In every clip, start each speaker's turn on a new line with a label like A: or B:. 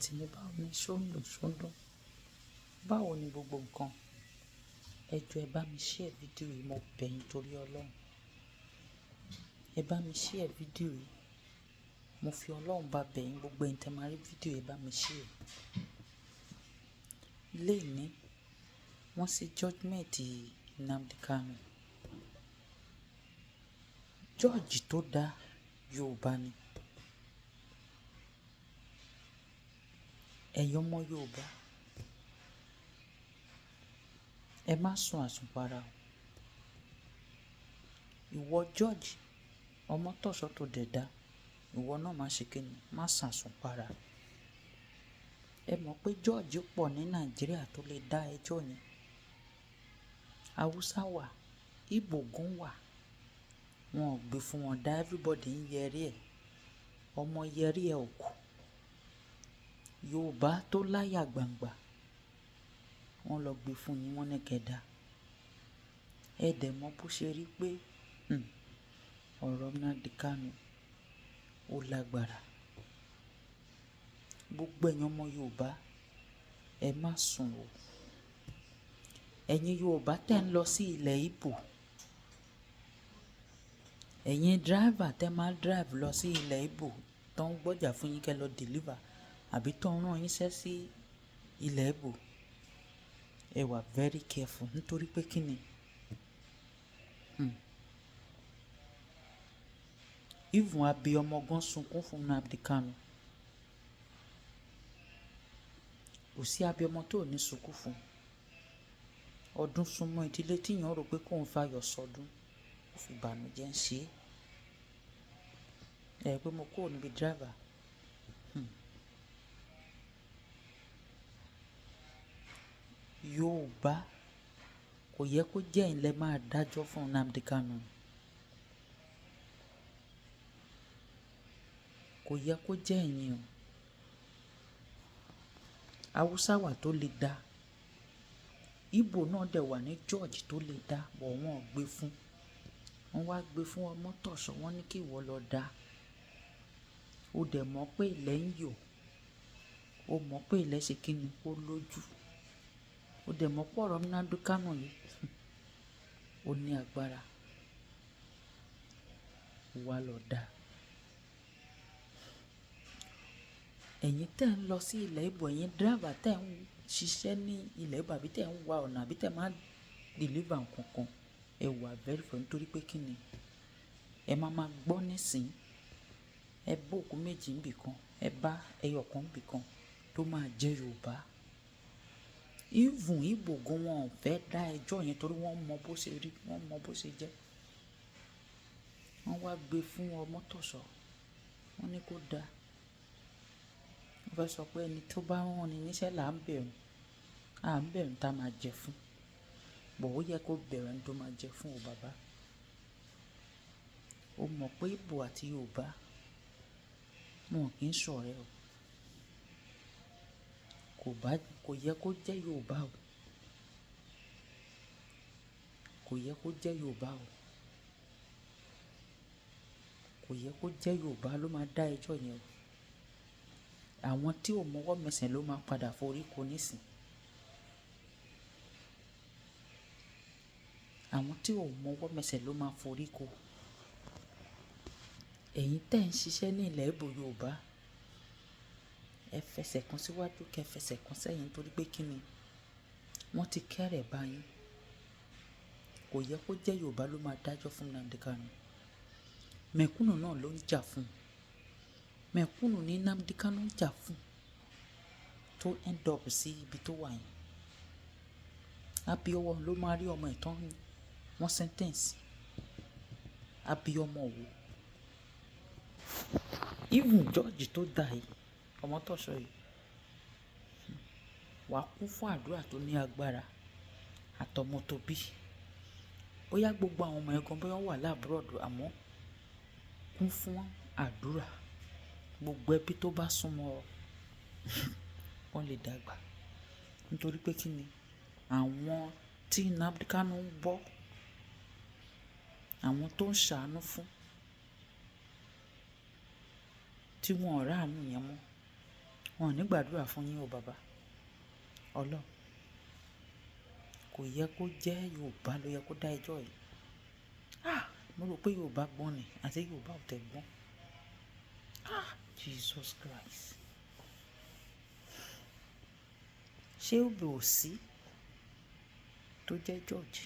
A: tì mí báwo ni ṣóńdún báwo ni gbogbo nǹkan. Ẹ jọ̀ọ́ ẹ bá mi share fídíò yìí, mo bẹ̀ yín torí Ọlọ́run. Ẹ bá mi share fídíò yìí, mo fi Ọlọ́run bá bẹ̀ yín, gbogbo ẹ̀yin tẹ́ máa rí fídíò yìí, ẹ bá mi share. Léèní wọ́n ṣe judgement Nnamdi Kanu. Jọ́ọ̀jì tó dá Yorùbá ni. Ẹ̀yin ọmọ Yorùbá, ẹ má sùn àsùnpara o. Ìwọ George Ọmọ́tọ̀ṣọ́ tó dẹ̀ dá, ìwọ náà má ṣe kíni, má sùn àsùnpara. Ẹ mọ̀ pé George pọ̀ ní Nàìjíríà tó lè dá ẹjọ́ yẹn. Haúsá wà, Ìgbò gan wà, wọn ò gbé fún wọn dá, everybody ń yẹrí ẹ̀. Ọmọ yẹrí ẹ̀ ò kù. Yorùbá tó láyà gbangba, wọ́n lọ gbé fún yín, wọ́n ní kẹ́dà. Ẹ dẹ̀ mọ̀ bó ṣe rí pé ọ̀rọ̀ Nnamdi Kanu ó lágbára. Gbogbo ẹ̀yin ọmọ Yorùbá, ẹ má sùn o. Ẹ̀yin Yorùbá tẹ́ ń lọ sí ilẹ̀ Ìgbò, ẹ̀yin driver tẹ́ máa drive lọ sí ilẹ̀ Ìgbò tó ń gbọ́jà fún yín kẹ́ lọ deliver àbí tó ń rán yín ṣẹ́ sí ilẹ̀ Ìgbò, ẹ wà very careful nítorí pé kí ni even abiyamọ gan sunkún fún Nnamdi Kanu. Kò sí abiyamọ tó ní sunkún fún. Ọdún súnmọ́ ìdílé tíyàn rò pé kóun fayọ̀ sọdún, ó fi ìbànújẹ́ ń ṣe é. Ẹ pé mo kúrò níbi driver. Yorùbá kò yẹ kó jẹ́ ẹ̀yin lẹ máa dájọ́ fún Nnamdi Kanu. Kò yẹ kó jẹ́ ẹ̀yin o. Haúsá wà tó lè dá. Ìgbò náà dẹ̀ wà ní George tó lè dá, bọ̀ wọ́n ò gbé fún. Wọ́n wá gbé fún Ọmọ́tọ̀ṣọ́, wọ́n ní kí ìwọ lọ dá. O dẹ̀ mọ̀ pé ilẹ̀ ń yọ̀. O mọ̀ pé ilẹ̀ ṣe kíni, ó lójú. O dẹ̀ mọ̀ pé ọ̀rọ̀ Nnamdi Kanu yìí ó ní agbára. Wá lọ dá. Ẹ̀yin tẹ́ ń lọ sí ilẹ̀ Ìgbò, ẹ̀yin driver tẹ́ ń ṣiṣẹ́ ní ilẹ̀ Ìgbò àbí tẹ́ ń wa ọ̀nà àbí tẹ́ máa deliver nǹkan kan, ẹ wà very careful nítorí pé kí ni ẹ máa gbọ́ nísìn. Ẹ bá òkú méjì níbì kan, ẹ bá ẹyọ kan níbì kan tó máa jẹ́ Yorùbá. Even Ìgbò gan wọn ò fẹ́ dá ẹjọ́ yẹn torí wọ́n mọ bó ṣe rí, wọ́n mọ bó ṣe jẹ́. Wọ́n wá gbé fún Ọmọ́tọ̀ṣọ́, wọ́n ní kó dá. Wọ́n fẹ́ sọ pé ẹni tó bá rán ni níṣẹ́ là ń bẹ̀rù. À ń bẹ̀rù tá máa jẹ fún. Bọ̀ ó yẹ kó bẹ̀rù ẹni tó máa jẹ fún o bàbá. O mọ̀ pé Ìgbò àti Yorùbá wọn kì í ṣọ̀rẹ́ o. Kò yẹ kó jẹ́ Yorùbá o. Kò yẹ kó jẹ́ Yorùbá o. Kò yẹ kó jẹ́ Yorùbá ló máa dá ẹjọ́ yẹn o. Àwọn tí ò mọwọ́ mẹsẹ̀ ló máa padà forí kó nísìn. Àwọn tí ò mọwọ́ mẹsẹ̀ ló máa forí kó. Ẹ̀yin tẹ́ ń ṣiṣẹ́ ní ilẹ̀ Ìgbò Yorùbá, ẹ fẹsẹ̀ kan síwájú kẹ́ fẹsẹ̀ kan sẹ́yìn torí pé kí ni wọ́n ti kẹ́rẹ̀ bá yín. Kò yẹ kó jẹ́ Yorùbá ló máa dájọ́ fún Nnamdi Kanu. Mẹ̀kúnnù náà ló ń jà fún. Mẹ̀kúnnù ní Nnamdi Kanu ń jà fún tó end up sí ibi tó wà yẹn. Abiyamọ ló máa rí ọmọ ìtàn wọn sentence. Abiyamọ wo? Even George tó dá yìí, Ọmọ́tọ̀ṣọ́ yìí, wà kún fún àdúrà tó ní agbára àtọmọ tó bí. Bóyá gbogbo àwọn ọmọ ẹ̀gbọ́n bóyá wà lábúròdù àmọ́ kún fún àdúrà. Gbogbo ẹbí tó bá súnmọ́ ọ wọ́n lè dàgbà. Nítorí pé kí ni àwọn tí Nnamdi Kanu ń bọ́, àwọn tó ń ṣàánú fún, tí wọn ò ráàánú yẹn mọ́, wọn ò ní gbàdúrà fún yín o bàbá. Ọlọ́run, kò yẹ kó jẹ́ Yorùbá ló yẹ kó dá ẹjọ́ yìí. Mo rò pé Yorùbá gbọ́n ni àti Yorùbá ò tẹ̀ gbọ́n. Jesus Christ. Ṣé òbí ò sí tó jẹ́ George?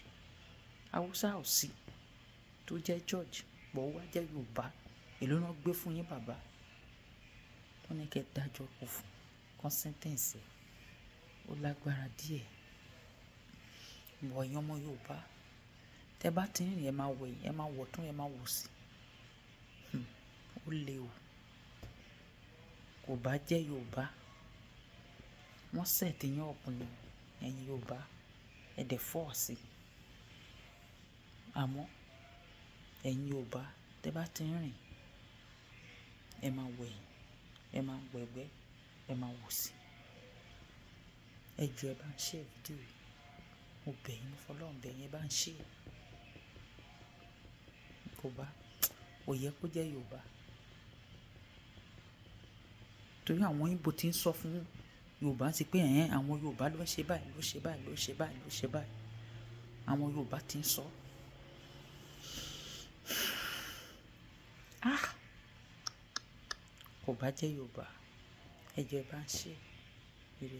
A: Haúsá ò sí tó jẹ́ George, pọ̀ wá jẹ́ Yorùbá. Èló náà gbé fún yín bàbá. Wọ́n ní kẹ́ dájọ́ kú fún consentence. Ó lágbára díẹ̀. Ìwọ ẹ̀yin ọmọ Yorùbá, tẹ́ bá ti ń rìn ẹ máa wẹ̀yìn, ẹ máa wọ̀tún, ẹ máa wòsì. Ó le o. Kò bá jẹ́ Yorùbá, wọ́n set yín up ni ẹ̀yin Yorùbá, ẹ dẹ̀ fall sí. Àmọ́ ẹ̀yin Yorùbá, tẹ́ bá ti ń rìn ẹ máa wẹ̀yìn, ẹ máa wẹ̀gbẹ́, ẹ máa wòsì. Ẹ jọ̀ọ́ ẹ bá ń share fídíò yìí. Mo bẹ̀ yín, mo fọlọ́run bẹ̀ yín, ẹ bá ń share. Kò yẹ kó jẹ́ Yorùbá. Torí àwọn Ìgbò ti ń sọ fún Yorùbá sí pé àwọn Yorùbá ló ń ṣe báyìí, ló ṣe báyìí, ló ṣe báyìí, ló ṣe báyìí. Àwọn Yorùbá ti ń sọ. Kò bá jẹ́ Yorùbá, ẹ jọ̀ọ́ ẹ bá ń share. Ire.